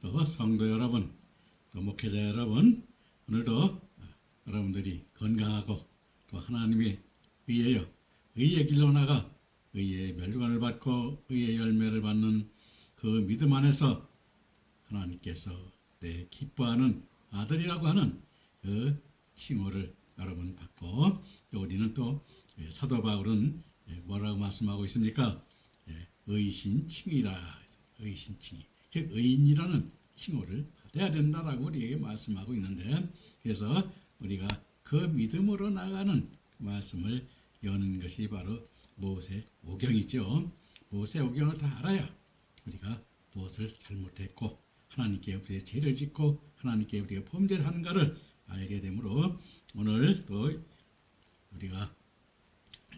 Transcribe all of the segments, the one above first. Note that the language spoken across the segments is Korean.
또 성도 여러분, 또 목회자 여러분, 오늘도 여러분들이 건강하고 또 하나님의 의하여 의의 길로 나가 의의 멸관을 받고 의의 열매를 받는 그 믿음 안에서 하나님께서 내 기뻐하는 아들이라고 하는 그 칭호를 여러분 받고, 또 우리는 또 사도 바울은 뭐라고 말씀하고 있습니까? 의신칭이라, 의신칭이, 즉 의인이라는 칭호를 받아야 된다라고 우리에게 말씀하고 있는데, 그래서 우리가 그 믿음으로 나가는 말씀을 여는 것이 바로 모세오경이죠. 모세오경을 다 알아야 우리가 무엇을 잘못했고 하나님께 우리의 죄를 짓고 하나님께 우리가 범죄를 하는가를 알게 되므로, 오늘 또 우리가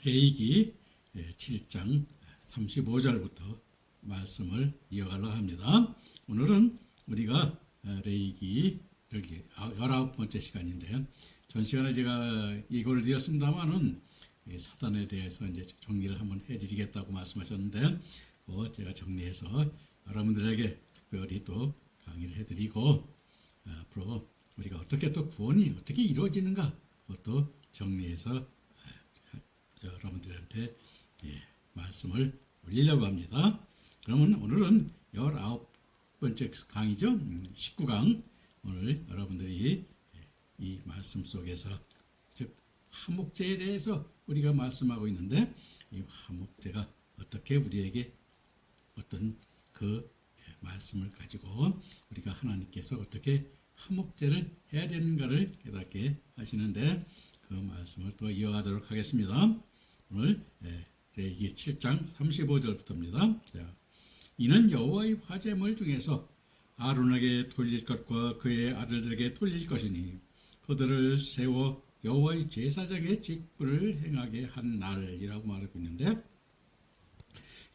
레위기 7장 35절부터 말씀을 이어가려고 합니다. 오늘은 우리가 레위기 19번째 시간인데, 전 시간에 제가 예고를 드렸습니다만은 사단에 대해서 이제 정리를 한번 해드리겠다고 말씀하셨는데, 제가 정리해서 여러분들에게 특별히 또 강의를 해드리고, 앞으로 우리가 어떻게 또 구원이 어떻게 이루어지는가 그것도 정리해서 여러분들한테 말씀을 올리려고 합니다. 그러면 오늘은 19번째 강의죠. 19강. 오늘 여러분들이 이 말씀 속에서, 즉 화목제에 대해서 우리가 말씀하고 있는데, 이 화목제가 어떻게 우리에게 어떤 그 말씀을 가지고 우리가 하나님께서 어떻게 화목제를 해야 되는가를 깨닫게 하시는데, 그 말씀을 또 이어가도록 하겠습니다. 오늘 레위기 7장 35절부터입니다. 자, 이는 여호와의 화제물 중에서 아론에게 돌릴 것과 그의 아들들에게 돌릴 것이니 그들을 세워 여호와의 제사장의 직분을 행하게 한 날이라고 말하고 있는데,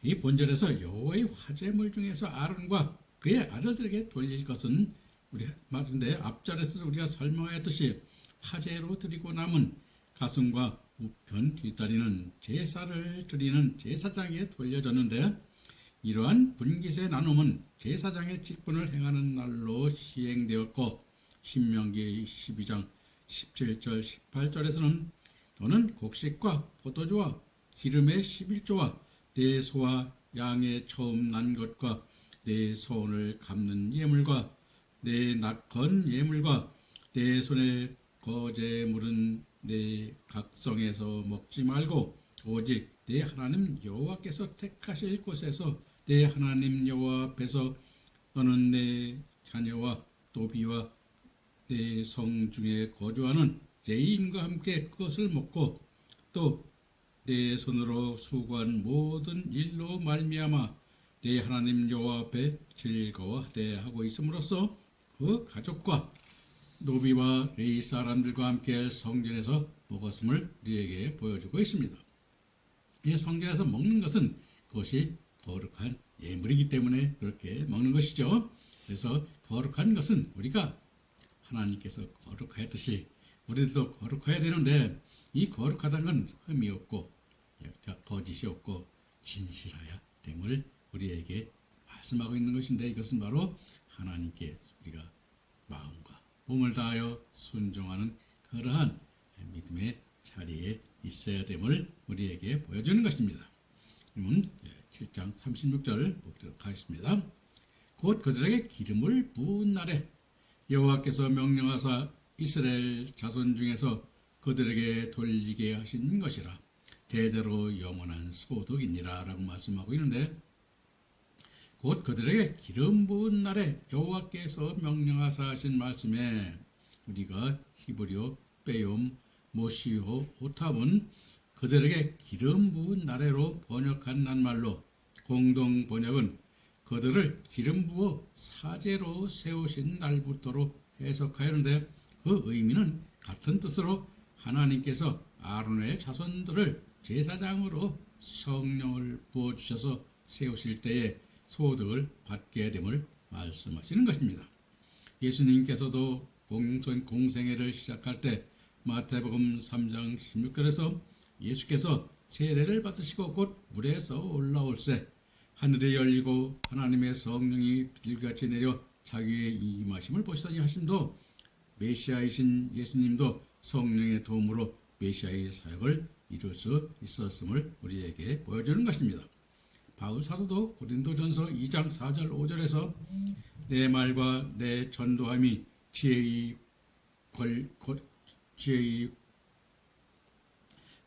이 본절에서 여호와의 화제물 중에서 아론과 그의 아들들에게 돌릴 것은 우리 말인데, 앞절에서 우리가 설명하였듯이 화제로 드리고 남은 가슴과 우편 뒷다리는 제사를 드리는 제사장에게 돌려졌는데, 이러한 분깃의 나눔은 제사장의 직분을 행하는 날로 시행되었고, 신명기 12장 17절 18절에서는 너는 곡식과 포도주와 기름의 11조와 내 소와 양의 처음 난 것과 내 소원을 갚는 예물과 내 낙헌 예물과 내 손에 거제 물은 내 각성에서 먹지 말고 오직 내 하나님 여호와께서 택하실 곳에서 내 하나님 여호와 앞에서 너는 내 자녀와 노비와 내 성 중에 거주하는 레위인과 함께 그것을 먹고 또 내 손으로 수고한 모든 일로 말미암아 내 하나님 여호와 앞에 즐거워하되 하고 있음으로써 그 가족과 노비와 레위 사람들과 함께 성전에서 먹었음을 우리에게 보여주고 있습니다. 이 성전에서 먹는 것은 그것이 거룩한 예물이기 때문에 그렇게 먹는 것이죠. 그래서 거룩한 것은 우리가 하나님께서 거룩하였듯이 우리들도 거룩해야 되는데, 이 거룩하다는 건 흠이 없고 거짓이 없고 진실하야 됨을 우리에게 말씀하고 있는 것인데, 이것은 바로 하나님께 우리가 마음과 몸을 다하여 순종하는 그러한 믿음의 자리에 있어야 됨을 우리에게 보여주는 것입니다. 그러면 7장 36절 보도록 하겠습니다. 곧 그들에게 기름을 부은 날에 여호와께서 명령하사 이스라엘 자손 중에서 그들에게 돌리게 하신 것이라 대대로 영원한 소득이니라 라고 말씀하고 있는데, 곧 그들에게 기름 부은 날에 여호와께서 명령하사 하신 말씀에 우리가 히브리어 빼옴 모시호 오탑은 그들에게 기름 부은 날에로 번역한 낱말로, 공동 번역은 그들을 기름 부어 사제로 세우신 날부터로 해석하였는데, 그 의미는 같은 뜻으로 하나님께서 아론의 자손들을 제사장으로 성령을 부어주셔서 세우실 때에 소득을 받게 됨을 말씀하시는 것입니다. 예수님께서도 공생애를 시작할 때 마태복음 3장 16절에서 예수께서 세례를 받으시고 곧 물에서 올라올새 하늘이 열리고 하나님의 성령이 비둘기같이 내려 자기의 임하심을 보시더니 하심도 메시아이신 예수님도 성령의 도움으로 메시아의 사역을 이룰 수 있었음을 우리에게 보여주는 것입니다. 바울 사도도 고린도전서 2장 4절 5절에서 내 말과 내 전도함이 지혜의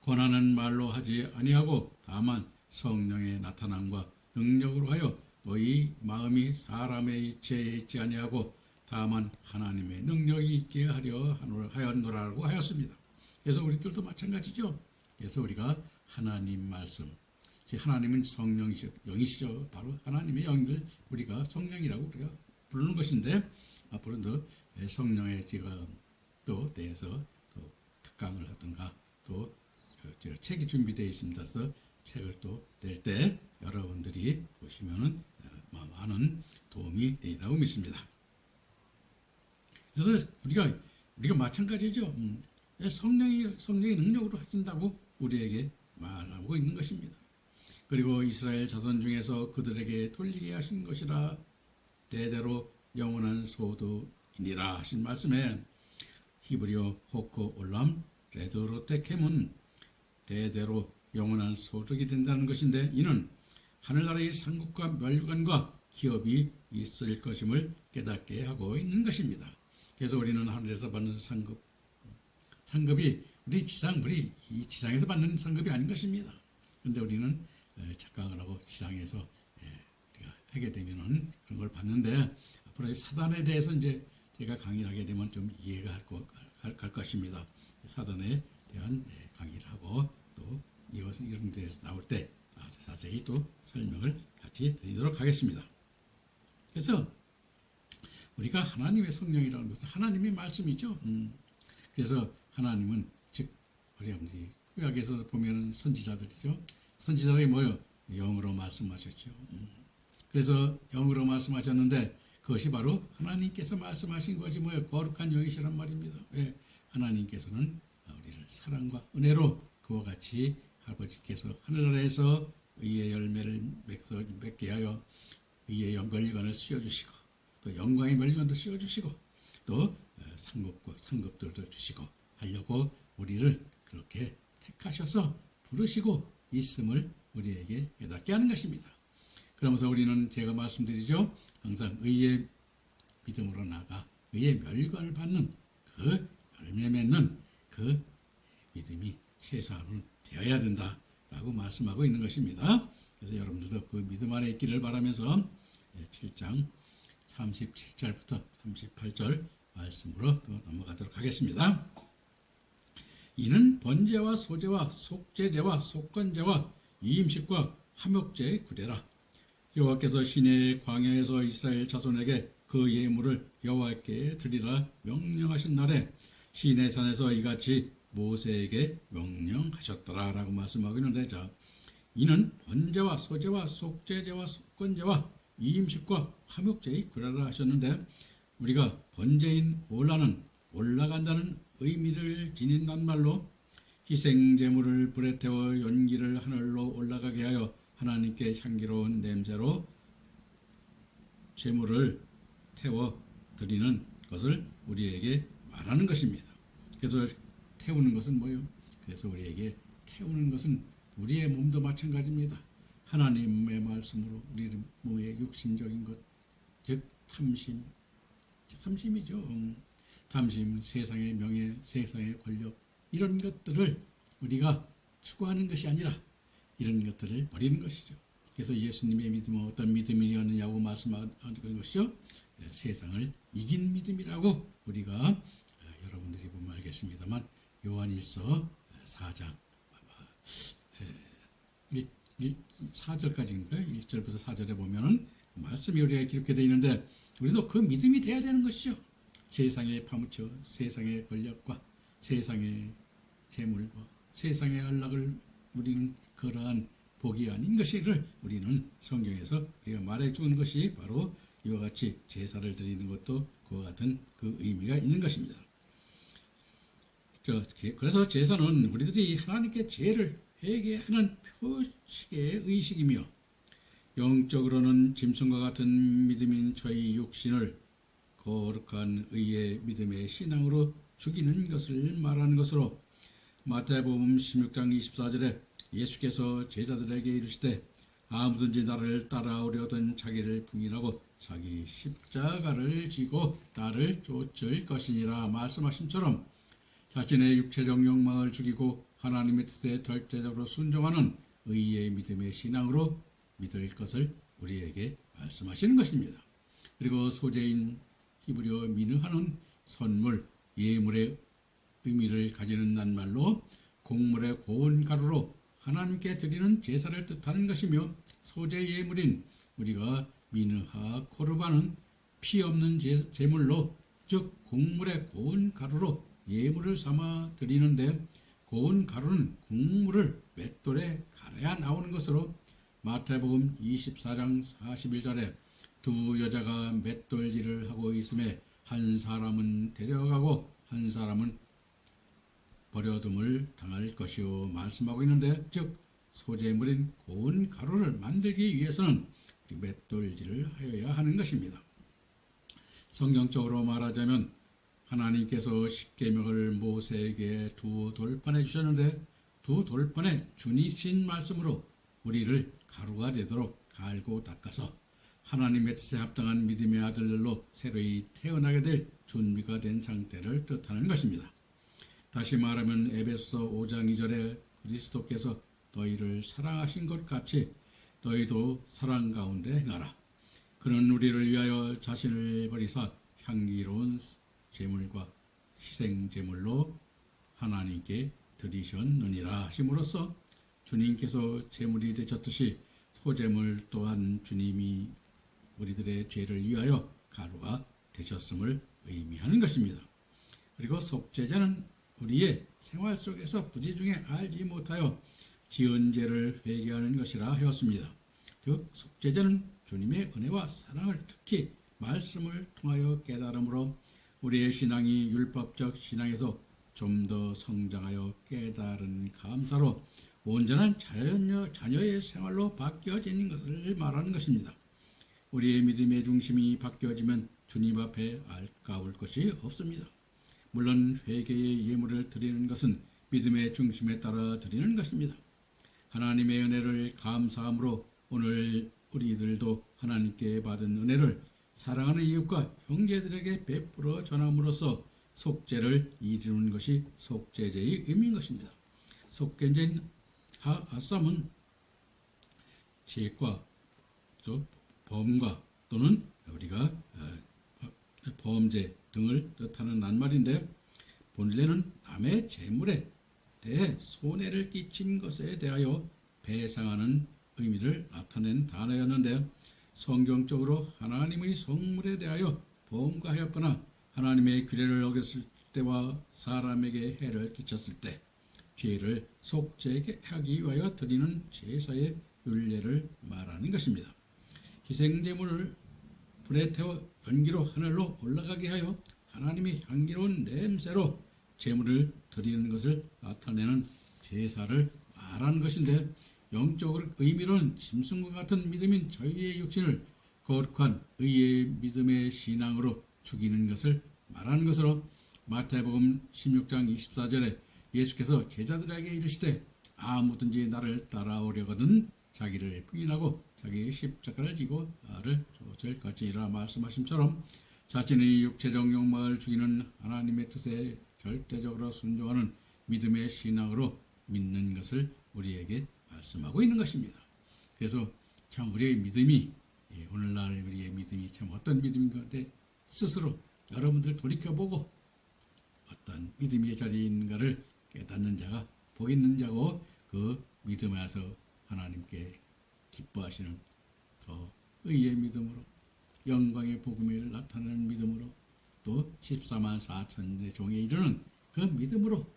권하는 말로 하지 아니하고 다만 성령의 나타남과 능력으로 하여 너희 마음이 사람의 지혜에 있지 아니하고 다만 하나님의 능력이 있게 하였노라고 하였습니다. 그래서 우리들도 마찬가지죠. 그래서 우리가 하나님 말씀, 하나님은 성령이시죠, 영이시죠. 바로 하나님의 영을 우리가 성령이라고 우리가 부르는 것인데 앞으로도 성령의 제가 또 대해서 또 특강을 하든가 또 제가 책이 준비되어 있습니다. 그래서 책을 또 낼 때 여러분들이 보시면은 많은 도움이 되리라고 믿습니다. 그래서 우리가 마찬가지죠. 성령의 능력으로 하신다고 우리에게 말하고 있는 것입니다. 그리고 이스라엘 자손 중에서 그들에게 돌리게 하신 것이라 대대로 영원한 소도이니라 하신 말씀에 히브리어 호코 올람 레드로테켐은 대대로 영원한 소득이 된다는 것인데 이는 하늘나라의 상급과 멸관과 기업이 있을 것임을 깨닫게 하고 있는 것입니다. 그래서 우리는 하늘에서 받는 상급이 우리 이 지상에서 받는 상급이 아닌 것입니다. 그런데 우리는 착각을 하고 지상에서 우리가 하게 되면은 그런 걸 받는데 앞으로 사단에 대해서 이제 제가 강의를 하게 되면 좀 이해가 갈 것입니다. 사단에 대한 강의를 하고 또 이것은 이런 데서 나올 때 자세히 또 설명을 같이 드리도록 하겠습니다. 그래서 우리가 하나님의 성령이라는 것은 하나님의 말씀이죠. 그래서 하나님은 즉 우리 구약에서 보면 선지자들이죠. 선지자들이 뭐요? 영으로 말씀하셨죠. 그래서 영으로 말씀하셨는데 그것이 바로 하나님께서 말씀하신 것이 뭐예요? 거룩한 영이시란 말입니다. 왜? 하나님께서는 우리를 사랑과 은혜로 그와 같이 아버지께서 하늘나라에서 의의 열매를 맺게 하여 의의 멸관을 씌워주시고 또 영광의 멸관도 씌워주시고 또 상급들도 주시고 하려고 우리를 그렇게 택하셔서 부르시고 있음을 우리에게 깨닫게 하는 것입니다. 그러면서 우리는 제가 말씀드리죠. 항상 의의 믿음으로 나가 의의 멸관을 받는 그 열매 맺는 그 믿음이 세상은 되어야 된다라고 말씀하고 있는 것입니다. 그래서 여러분들도 그 믿음 안에 있기를 바라면서 7장 37절부터 38절 말씀으로 또 넘어가도록 하겠습니다. 이는 번제와 소제와 속죄제와 속건제와 이임식과 화목제의 구례라. 여호와께서 시내의 광야에서 이스라엘 자손에게 그 예물을 여호와께 드리라 명령하신 날에 시내 산에서 이같이 모세에게 명령하셨더라 라고 말씀하고 있는데 자, 이는 번제와 소제와 속죄제와 속건제와 이임식과 화목제의 구례라 하셨는데 우리가 번제인 올라는 올라간다는 의미를 지닌단 말로 희생제물을 불에 태워 연기를 하늘로 올라가게 하여 하나님께 향기로운 냄새로 제물을 태워 드리는 것을 우리에게 말하는 것입니다. 그래서 태우는 것은 뭐예요? 그래서 우리에게 태우는 것은 우리의 몸도 마찬가지입니다. 하나님의 말씀으로 우리 몸의 육신적인 것, 즉 탐심이죠. 탐심, 세상의 명예, 세상의 권력 이런 것들을 우리가 추구하는 것이 아니라 이런 것들을 버리는 것이죠. 그래서 예수님의 믿음은 어떤 믿음이었느냐고 말씀하는 것이죠. 세상을 이긴 믿음이라고 우리가 여러분들이 보면 알겠습니다만 요한일서 4장 4절까지인가요? 1절부터 4절에 보면은 말씀이 우리가 기록되어 있는데 우리도 그 믿음이 돼야 되는 것이죠. 세상에 파묻혀 세상의 권력과 세상의 재물과 세상의 안락을 누리는 그러한 복이 아닌 것을 우리는 성경에서 우리가 말해주는 것이 바로 이와 같이 제사를 드리는 것도 그와 같은 그 의미가 있는 것입니다. 그래서 제사는 우리들이 하나님께 죄를 회개하는 표식의 의식이며 영적으로는 짐승과 같은 믿음인 저희 육신을 거룩한 의의 믿음의 신앙으로 죽이는 것을 말하는 것으로 마태복음 16장 24절에 예수께서 제자들에게 이르시되 아무든지 나를 따라오려던 자기를 부인하고 자기 십자가를 지고 나를 쫓을 것이니라 말씀하심처럼 자신의 육체적 욕망을 죽이고 하나님의 뜻에 절대적으로 순종하는 의의 믿음의 신앙으로 믿을 것을 우리에게 말씀하시는 것입니다. 그리고 소재인 히브리어 미느하는 선물, 예물의 의미를 가지는 낱말로 곡물의 고운 가루로 하나님께 드리는 제사를 뜻하는 것이며 소재 예물인 우리가 미느하 코르바는 피 없는 제물로 즉 곡물의 고운 가루로 예물을 삼아 드리는데 고운 가루는 곡물을 맷돌에 갈아야 나오는 것으로 마태복음 24장 41절에 두 여자가 맷돌질을 하고 있음에 한 사람은 데려가고 한 사람은 버려둠을 당할 것이요 말씀하고 있는데 즉 소재물인 고운 가루를 만들기 위해서는 맷돌질을 하여야 하는 것입니다. 성경적으로 말하자면 하나님께서 십계명을 모세에게 두 돌판에 주셨는데 두 돌판에 주니신 말씀으로 우리를 가루가 되도록 갈고 닦아서 하나님의 뜻에 합당한 믿음의 아들들로 새로이 태어나게 될 준비가 된 상태를 뜻하는 것입니다. 다시 말하면 에베소서 5장 2절에 그리스도께서 너희를 사랑하신 것 같이 너희도 사랑 가운데 행하라. 그는 우리를 위하여 자신을 버리사 향기로운 제물과 희생 제물로 하나님께 드리셨느니라 하심으로써 주님께서 제물이 되셨듯이 소제물 또한 주님이 우리들의 죄를 위하여 가루가 되셨음을 의미하는 것입니다. 그리고 속죄제는 우리의 생활 속에서 부지 중에 알지 못하여 지은 죄를 회개하는 것이라 하였습니다. 즉 속죄제는 주님의 은혜와 사랑을 특히 말씀을 통하여 깨달음으로 우리의 신앙이 율법적 신앙에서 좀 더 성장하여 깨달은 감사로 온전한 자녀의 생활로 바뀌어지는 것을 말하는 것입니다. 우리의 믿음의 중심이 바뀌어지면 주님 앞에 아까울 것이 없습니다. 물론 회개의 예물을 드리는 것은 믿음의 중심에 따라 드리는 것입니다. 하나님의 은혜를 감사함으로 오늘 우리들도 하나님께 받은 은혜를 사랑하는 이웃과 형제들에게 베풀어 전함으로써 속죄를 이루는 것이 속죄제의 의미인 것입니다. 속죄제인 하아삼은 죄과 또 범과 또는 우리가 범죄 등을 뜻하는 낱말인데 본래는 남의 재물에 대해 손해를 끼친 것에 대하여 배상하는 의미를 나타낸 단어였는데 성경적으로 하나님의 성물에 대하여 범과하였거나 하나님의 규례를 어겼을 때와 사람에게 해를 끼쳤을 때 죄를 속죄하기 위하여 드리는 제사의 율례를 말하는 것입니다. 희생제물을 불에 태워 연기로 하늘로 올라가게 하여 하나님의 향기로운 냄새로 제물을 드리는 것을 나타내는 제사를 말하는 것인데 영적으로 의미로는 짐승과 같은 믿음인 저희의 육신을 거룩한 의의 믿음의 신앙으로 죽이는 것을 말하는 것으로 마태복음 16장 24절에 예수께서 제자들에게 이르시되 아무든지 나를 따라오려거든 자기를 부인하고 자기의 십자가를 지고 나를 쫓을 것이라 말씀하심처럼 자신의 육체적 욕망을 죽이는 하나님의 뜻에 절대적으로 순종하는 믿음의 신앙으로 믿는 것을 우리에게 말씀하고 있는 것입니다. 그래서 참 우리의 믿음이 오늘날 우리의 믿음이 참 어떤 믿음인 건데 스스로 여러분들 돌이켜보고 어떤 믿음의 자리에 있는가를 깨닫는 자가 보이는 자고 그 믿음 안에서 하나님께 기뻐하시는 더 의의 믿음으로 영광의 복음을 나타내는 믿음으로 또 14만 4천의 종에 이르는 그 믿음으로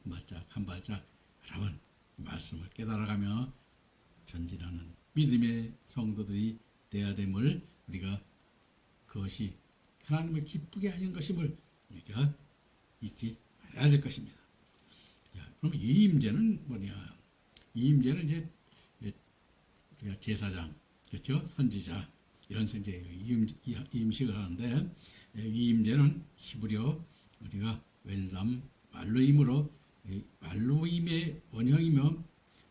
발짝 한 발짝 여러분 말씀을 깨달아가며 전진하는 믿음의 성도들이 되어야 됨을 우리가 그것이 하나님을 기쁘게 하는 것임을 우리가 잊지 말아야 될 것입니다. 자, 그럼 이임제는 뭐냐? 이임제는 이제 우리가 제사장, 그렇죠? 선지자, 이런 이제 이임식을 하는데, 이임제는 히브리어 우리가 웰람 말루임으로, 말루임의 원형이며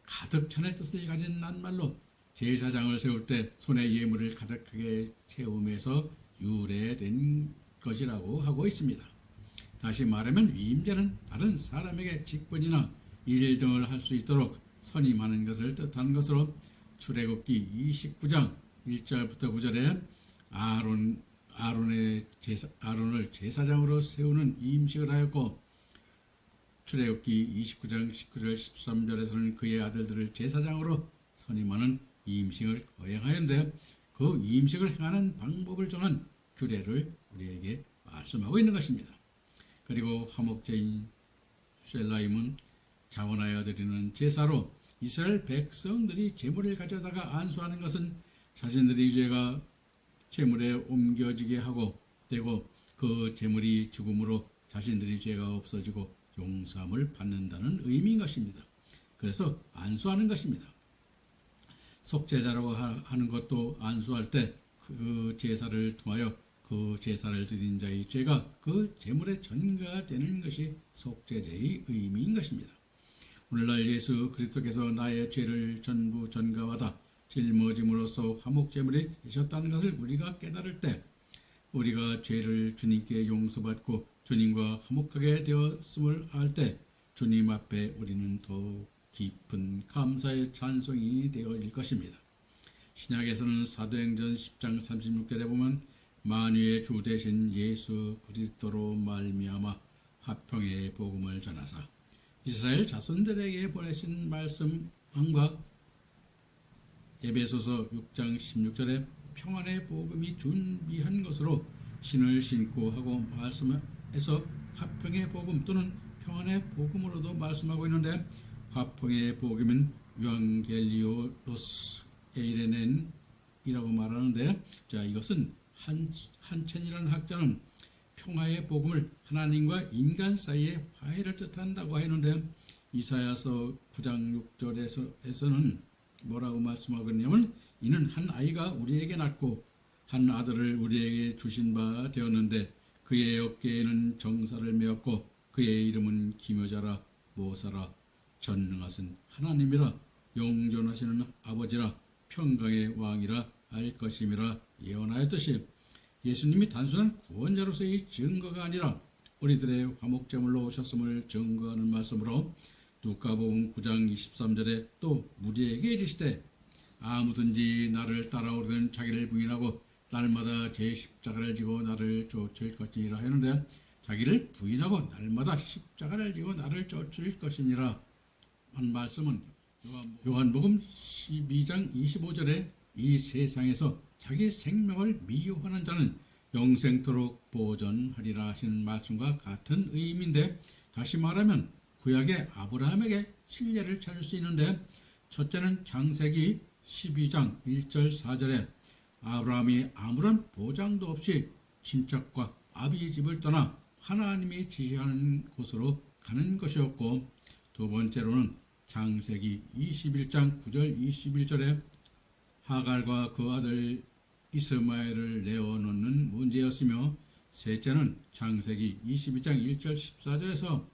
가득 천의 뜻을 가진 낱말로 제사장을 세울 때 손에 예물을 가득하게 채우면서 유래된 것이라고 하고 있습니다. 다시 말하면 위임제는 다른 사람에게 직분이나 일 등을 할 수 있도록 선임하는 것을 뜻하는 것으로, 출애굽기 29장 1절부터 9절에 아론을 제사장으로 세우는 이임식을 하였고, 출애굽기 29장 19절 13절에서는 그의 아들들을 제사장으로 선임하는 이임식을 거행하였는데, 그 이임식을 행하는 방법을 정한 규례를 우리에게 말씀하고 있는 것입니다. 그리고 화목제인 셀라임은 자원하여 드리는 제사로, 이스라엘 백성들이 제물을 가져다가 안수하는 것은 자신들의 죄가 제물에 옮겨지게 하고 되고, 그 제물이 죽음으로 자신들의 죄가 없어지고 용서함을 받는다는 의미인 것입니다. 그래서 안수하는 것입니다. 속죄자라고 하는 것도 안수할 때 그 제사를 통하여 그 제사를 드린 자의 죄가 그 제물에 전가가 되는 것이 속죄제의 의미인 것입니다. 오늘날 예수 그리스도께서 나의 죄를 전부 전가받아 짊어짐으로써 화목제물이 되셨다는 것을 우리가 깨달을 때, 우리가 죄를 주님께 용서받고 주님과 화목하게 되었음을 알 때, 주님 앞에 우리는 더욱 깊은 감사의 찬송이 되어질 것입니다. 신약에서는 사도행전 10장 36절에 보면 만유의 주 되신 예수 그리스도로 말미암아 화평의 복음을 전하사 이스라엘 자손들에게 보내신 말씀과 에베소서 6장 16절에 평안의 복음이 준비한 것으로 신을 신고 하고 말씀에서 화평의 복음 또는 평안의 복음으로도 말씀하고 있는데, 화평의 복음은 유앙겔리오로스 에이레넨이라고 말하는데, 자, 이것은 한첸이라는 학자는 평화의 복음을 하나님과 인간 사이의 화해를 뜻한다고 했는데, 이사야서 9장 6절에서는 뭐라고 말씀하고 있냐면, 이는 한 아이가 우리에게 낳고 한 아들을 우리에게 주신 바 되었는데 그의 어깨에는 정사를 메었고 그의 이름은 기묘자라 모사라 전능하신 하나님이라 영존하시는 아버지라 평강의 왕이라 할 것임이라 예언하였듯이, 예수님이 단순한 구원자로서의 증거가 아니라 우리들의 화목제물로 오셨음을 증거하는 말씀으로, 누가복음 9장 23절에 또 우리에게 이르시되 아무든지 나를 따라오려는 자기를 부인하고 날마다 제 십자가를 지고 나를 쫓을 것이니라 하는데, 자기를 부인하고 날마다 십자가를 지고 나를 쫓을 것이니라 한 말씀은 요한복음 12장 25절에 이 세상에서 자기 생명을 미워하는 자는 영생토록 보존하리라 하시는 말씀과 같은 의미인데, 다시 말하면 구약의 아브라함에게 신뢰를 찾을 수 있는데, 첫째는 창세기 12장 1절 4절에 아브라함이 아무런 보장도 없이 친척과 아비의 집을 떠나 하나님이 지시하는 곳으로 가는 것이었고, 두 번째로는 창세기 21장 9절 21절에 하갈과 그 아들 이스마엘을 내어놓는 문제였으며, 셋째는 창세기 22장 1절 14절에서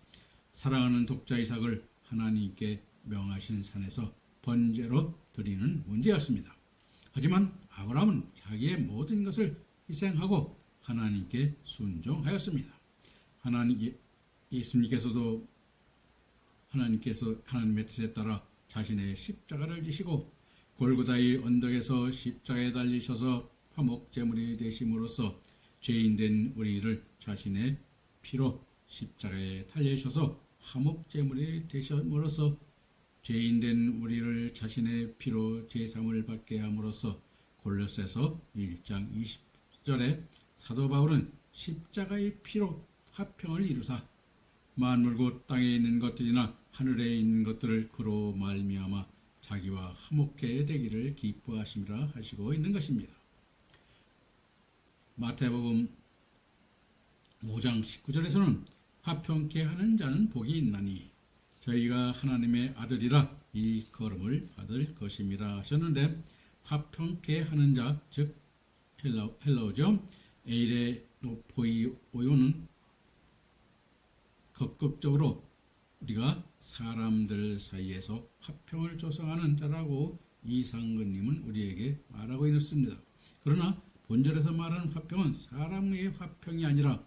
사랑하는 독자 이삭을 하나님께 명하신 산에서 번제로 드리는 문제였습니다. 하지만 아브라함은 자기의 모든 것을 희생하고 하나님께 순종하였습니다. 예수님께서도 하나님의 뜻에 따라 자신의 십자가를 지시고 골고다의 언덕에서 십자가에 달리셔서 화목제물이 되심으로써 죄인된 우리를 자신의 피로 십자가에 달리셔서 화목제물이 되심으로써 죄인된 우리를 자신의 피로 제사함을 받게 함으로써 골로새서 1장 20절에 사도 바울은 십자가의 피로 화평을 이루사 만물고 땅에 있는 것들이나 하늘에 있는 것들을 그로 말미암아 자기와 화목해 되기를 기뻐하심이라 하시고 있는 것입니다. 마태복음 5장 19절에서는 화평케 하는 자는 복이 있나니 저희가 하나님의 아들이라 일컬음을 받을 것임이라 하셨는데, 화평케 하는 자, 즉 헬라어죠. 에이레노포이오는 적극적으로 우리가 사람들 사이에서 화평을 조성하는 자라고 이상근님은 우리에게 말하고 있습니다. 그러나 본절에서 말하는 화평은 사람의 화평이 아니라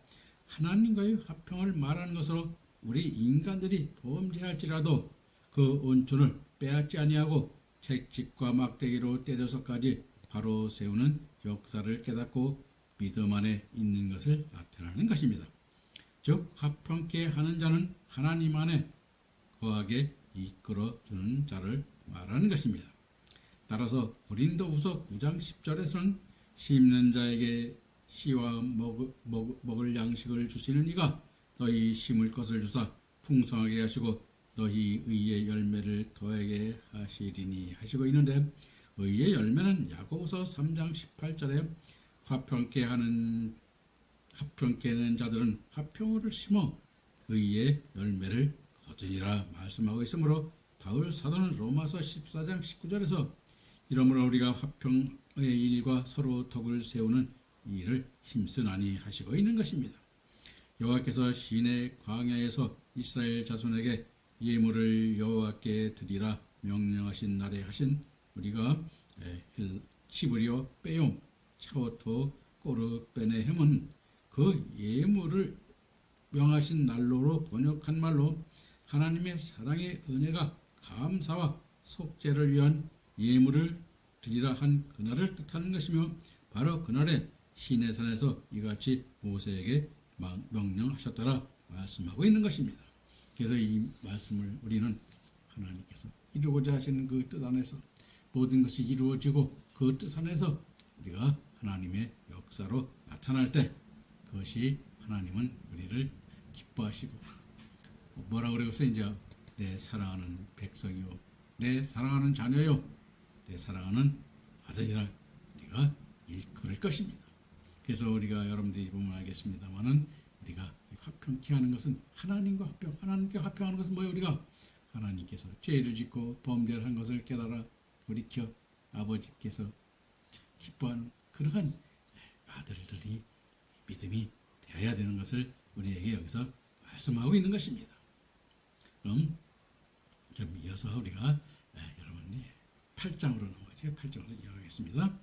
하나님과의 화평을 말하는 것으로 우리 인간들이 범죄할지라도 그 온천을 빼앗지 아니하고 채찍과 막대기로 때려서까지 바로 세우는 역사를 깨닫고 믿음 안에 있는 것을 나타내는 것입니다. 즉 화평케 하는 자는 하나님 안에 거하게 이끌어주는 자를 말하는 것입니다. 따라서 고린도후서 9장 10절에서는 심는 자에게 씨와 먹을 양식을 주시는 이가 너희 심을 것을 주사 풍성하게 하시고 너희 의의 열매를 더하게 하시리니 하시고 있는데, 의의 열매는 야고보서 3장 18절에 화평케 하는 자들은 화평을 심어 의의 열매를 거두리라 말씀하고 있으므로 바울 사도는 로마서 14장 19절에서 이러므로 우리가 화평의 일과 서로 덕을 세우는 일을 힘쓰나니 하시고 있는 것입니다. 여호와께서 시내 광야에서 이스라엘 자손에게 예물을 여호와께 드리라 명령하신 날에 하신 우리가 히브리어 빼옴 차오토 꼬르베네햄은 그 예물을 명하신 날로로 번역한 말로 하나님의 사랑의 은혜가 감사와 속죄를 위한 예물을 드리라 한 그날을 뜻하는 것이며, 바로 그날에 시내산에서 이같이 모세에게 명령하셨다라 말씀하고 있는 것입니다. 그래서 이 말씀을 우리는 하나님께서 이루고자 하시는 그 뜻 안에서 모든 것이 이루어지고 그 뜻 안에서 우리가 하나님의 역사로 나타날 때 그것이 하나님은 우리를 기뻐하시고 뭐라 그러고서 이제 내 사랑하는 백성이요 내 사랑하는 자녀요 내 사랑하는 아들이라 우리가 일컬을 것입니다. 그래서 우리가 여러분들이 보면 알겠습니다만은 우리가 화평케 하는 것은 하나님과 화평, 하나님께 화평하는 것은 뭐예요? 우리가 하나님께서 죄를 짓고 범죄를 한 것을 깨달아 돌이켜 아버지께서 기뻐하는 그러한 아들들이 믿음이 되어야 되는 것을 우리에게 여기서 말씀하고 있는 것입니다. 그럼 좀 이어서 우리가 여러분 8장으로 넘어가죠. 8장으로 이어가겠습니다.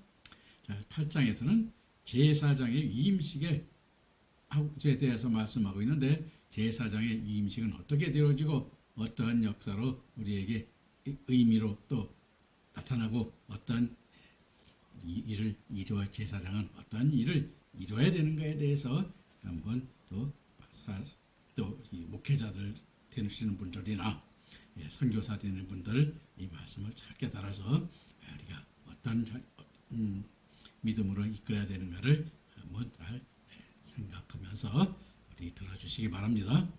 자, 8장에서는 제사장의 위임식에 대해서 말씀하고 있는데, 제사장의 위임식은 어떻게 되어지고 어떠한 역사로 우리에게 의미로 또 나타나고 어떠한 일을 이루어 제사장은 어떠한 일을 이루어야 되는가에 대해서 한번 또 목회자들 되시는 분들이나 선교사 되는 분들 이 말씀을 잘 깨달아서 우리가 어떤 믿음으로 이끌어야 되는가를 한번 잘 생각하면서 우리 들어주시기 바랍니다.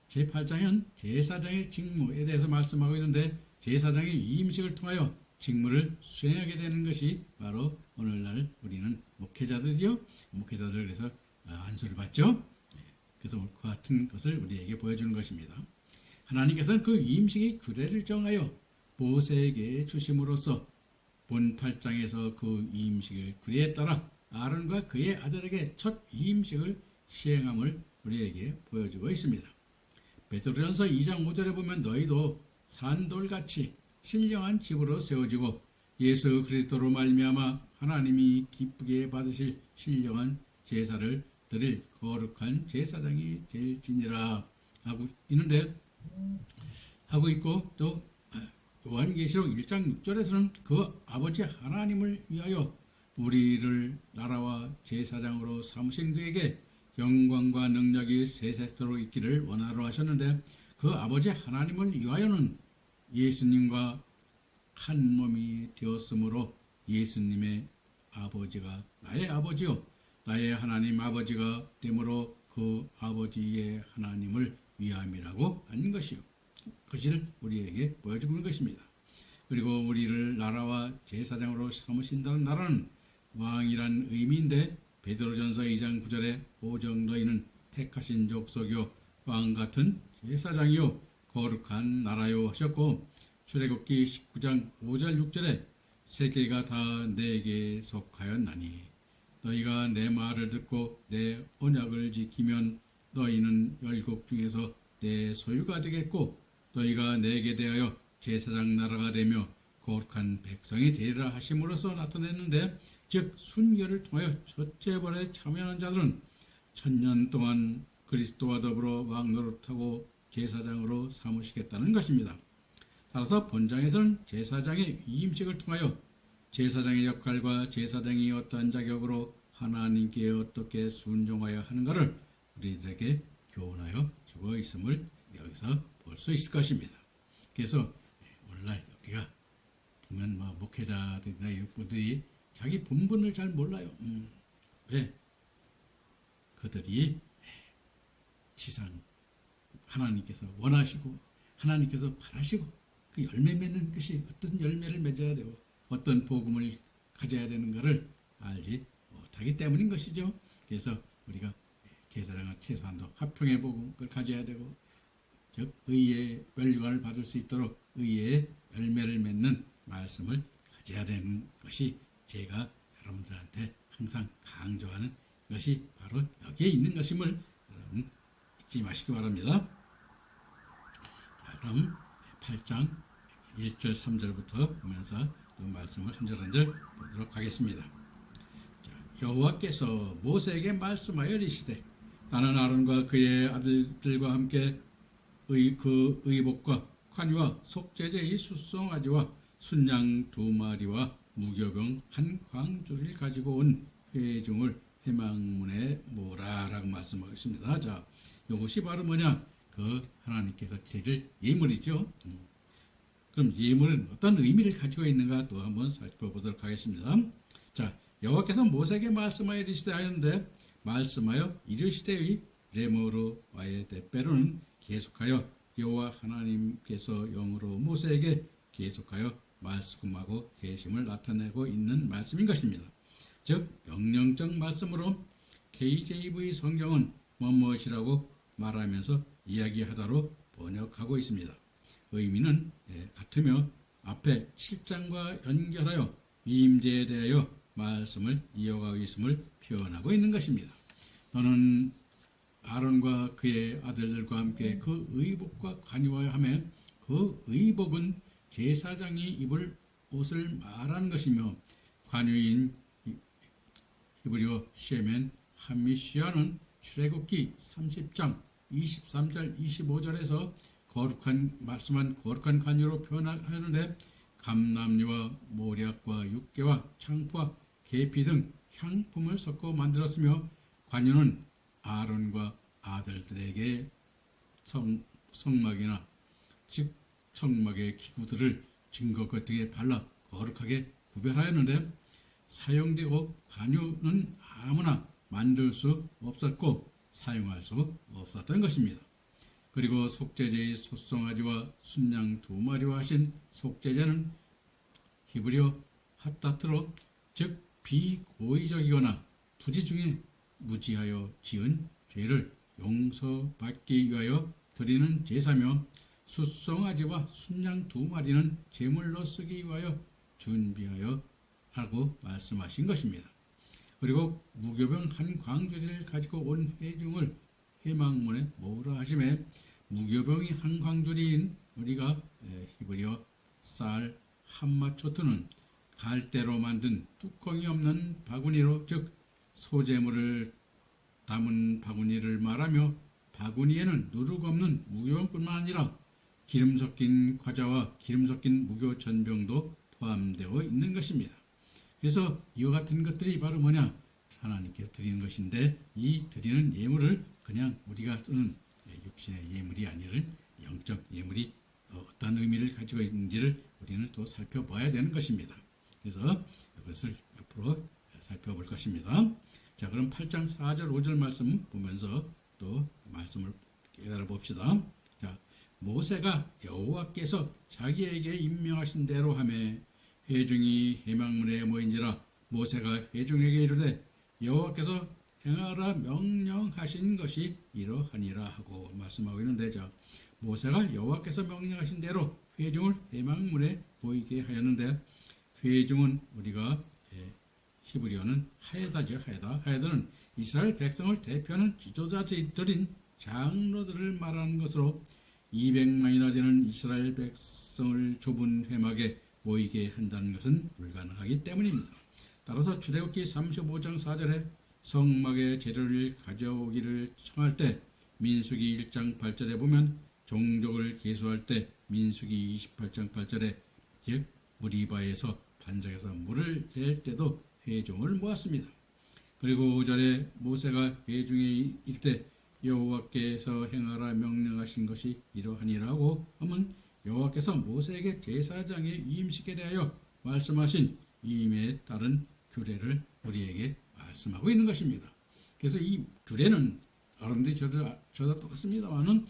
제8장은 제사장의 직무에 대해서 말씀하고 있는데, 제사장의 위임식을 통하여 직무를 수행하게 되는 것이 바로 오늘날 우리는 목회자들 그래서 안수를 받죠. 그래서 그 같은 것을 우리에게 보여주는 것입니다. 하나님께서는 그 위임식의 규례를 정하여 모세에게 주심으로써 본 8장에서 그 위임식의 규례에 따라 아론과 그의 아들에게 첫 위임식을 시행함을 우리에게 보여주고 있습니다. 베드로전서 2장 5절에 보면 너희도 산돌같이 신령한 집으로 세워지고 예수 그리스도로 말미암아 하나님이 기쁘게 받으실 신령한 제사를 드릴 거룩한 제사장이 될지니라 하고 있고, 또 요한계시록 1장 6절에서는 그 아버지 하나님을 위하여 우리를 나라와 제사장으로 삼으신 그에게 영광과 능력이 세세토록 있기를 원하러 하셨는데, 그 아버지 하나님을 위하여는 예수님과 한 몸이 되었으므로 예수님의 아버지가 나의 아버지요 나의 하나님 아버지가 되므로 그 아버지의 하나님을 위함이라고 하는 것이요, 그것을 우리에게 보여주는 것입니다. 그리고 우리를 나라와 제사장으로 삼으신다는 나라는 왕이란 의미인데, 베드로전서 2장 9절에 오직 너희는 택하신 족속이요 왕같은 제사장이요 거룩한 나라요 하셨고, 출애굽기 19장 5절 6절에 세계가 다 내게 속하였나니 너희가 내 말을 듣고 내 언약을 지키면 너희는 열국 중에서 내 소유가 되겠고 너희가 내게 대하여 제사장 나라가 되며 거룩한 백성이 되리라 하심으로써 나타냈는데 즉 순교를 통하여 첫째 벌에 참여하는 자들은 1000년 동안 그리스도와 더불어 왕노릇하고 제사장으로 삼으시겠다는 것입니다. 따라서 본장에서는 제사장의 위임식을 통하여 제사장의 역할과 제사장이 어떠한 자격으로 하나님께 어떻게 순종하여야 하는가를 우리들에게 교훈하여 주고 있음을 여기서 볼 수 있을 것입니다. 그래서 오늘날 우리가 보면 목회자들이나 이분들이 자기 본분을 잘 몰라요. 왜? 그들이 지상 하나님께서 원하시고 하나님께서 바라시고 그 열매 맺는 것이 어떤 열매를 맺어야 되고 어떤 복음을 가져야 되는가를 알지 못하기 때문인 것이죠. 그래서 우리가 제사장은 최소한도 화평의 복음을 가져야 되고 즉 의의 멸관을 받을 수 있도록 의의 열매를 맺는 말씀을 가져야 되는 것이 제가 여러분들한테 항상 강조하는 것이 바로 여기에 있는 것임을 여러분 잊지 마시기 바랍니다. 자, 그럼 8장 1절 3절부터 보면서 또 말씀을 한 절 한 절 보도록 하겠습니다. 자, 여호와께서 모세에게 말씀하여 이르시되 나는 아론과 그의 아들들과 함께 그 의복과 관유와 속죄제의 숫송아지와 순양 2마리와 무교병 한 광주를 가지고 온 회중을 회막문에 모으라라고 말씀하고 있습니다. 자, 이것이 바로 뭐냐? 그 하나님께서 드릴 예물이죠. 그럼 예물은 어떤 의미를 가지고 있는가 또 한번 살펴보도록 하겠습니다. 자, 여호와께서 모세에게 말씀하여 이르시되 하였는데 말씀하여 이르시되의 레모로와의 대빼로는 계속하여 여호와 하나님께서 영으로 모세에게 계속하여 말씀하고 계심을 나타내고 있는 말씀인 것입니다. 즉 명령적 말씀으로 KJV 성경은 무엇이라고 말하면서 이야기하다로 번역하고 있습니다. 의미는 같으며 앞에 7장과 연결하여 위임제에 대하여 말씀을 이어가고 있음을 표현하고 있는 것입니다. 너는 아론과 그의 아들들과 함께 그 의복과 관유하여 하며 그 의복은 제사장이 입을 옷을 말하는 것이며 관유인 히브리어 쉐멘 하미시아는 출애굽기 30장 23절 25절에서 거룩한 말씀한 거룩한 관유로 표현하는데 감람류와 모략과 육개와 창포와 계피 등 향품을 섞어 만들었으며 관유는 아론과 아들들에게 성막이나 즉 성막의 기구들을 증거것 등에 발라 거룩하게 구별하였는데 사용되고 관유는 아무나 만들 수 없었고 사용할 수 없었던 것입니다. 그리고 속죄제의 숫송아지와 순양 2마리와 하신 속죄제는 히브리어 핫다트로 즉 비고의적이거나 부지 중에 무지하여 지은 죄를 용서받기 위하여 드리는 제사며 숫송아지와 순양 2마리는 제물로 쓰기 위하여 준비하여 하고 말씀하신 것입니다. 그리고 무교병 한 광주리를 가지고 온 회중을 회막문에 모으라 하심에 무교병이 한 광주리인 우리가 히브리어 쌀 한마초트는 갈대로 만든 뚜껑이 없는 바구니로 즉 소재물을 담은 바구니를 말하며 바구니에는 누룩 없는 무교병뿐만 아니라 기름 섞인 과자와 기름 섞인 무교 전병도 포함되어 있는 것입니다. 그래서 이와 같은 것들이 바로 뭐냐? 하나님께서 드리는 것인데 이 드리는 예물을 그냥 우리가 쓰는 육신의 예물이 아니라 영적 예물이 어떤 의미를 가지고 있는지를 우리는 또 살펴봐야 되는 것입니다. 그래서 이것을 앞으로 살펴볼 것입니다. 자, 그럼 8장 4절 5절 말씀 보면서 또 말씀을 깨달아 봅시다. 자, 모세가 여호와께서 자기에게 임명하신 대로 하매 회중이 회막문에 모인지라 모세가 회중에게 이르되 여호와께서 행하라 명령하신 것이 이러하니라 하고 말씀하고 있는데 자, 모세가 여호와께서 명령하신 대로 회중을 회막문에 모이게 하였는데 회중은 우리가 히브리어는 하에다죠. 하에다는 이스라엘 백성을 대표하는 지도자들인 장로들을 말하는 것으로 200만이나 되는 이스라엘 백성을 좁은 회막에 모이게 한다는 것은 불가능하기 때문입니다. 따라서 출애굽기 35장 4절에 성막의 재료를 가져오기를 청할 때 민수기 1장 8절에 보면 종족을 계수할 때 민수기 28장 8절에 즉 무리바에서 반석에서 물을 낼 때도 회종을 모았습니다. 그리고 5절에 모세가 회중에 일 때 여호와께서 행하라 명령하신 것이 이러하니라고 하면 여호와께서 모세에게 제사장의 위임식에 대하여 말씀하신 위임에 따른 규례를 우리에게 말씀하고 있는 것입니다. 그래서 이 규례는 여러분들이 저도 똑같습니다만은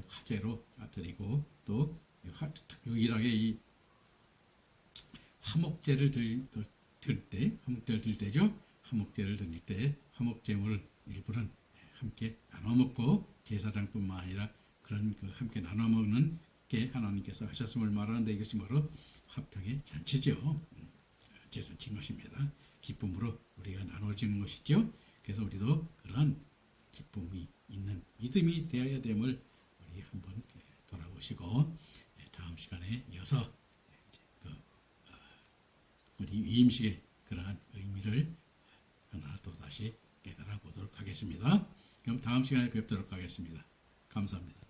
화제로 드리고 또 유일하게 이 화목제를 드릴 때죠. 화목제를 드릴 때 화목제물 일부는 함께 나눠 먹고 제사장뿐만 아니라 그런 함께 나눠 먹는 게 하나님께서 하셨음을 말하는데 이것이 바로 화평의 잔치죠. 제사친 것입니다. 기쁨으로 우리가 나눠지는 것이죠. 그래서 우리도 그러한 기쁨이 있는 믿음이 되어야 됨을 우리 한번 돌아보시고 다음 시간에 이어서 우리 위임식의 그러한 의미를 하나 또 다시 깨달아 보도록 하겠습니다. 그럼 다음 시간에 뵙도록 하겠습니다. 감사합니다.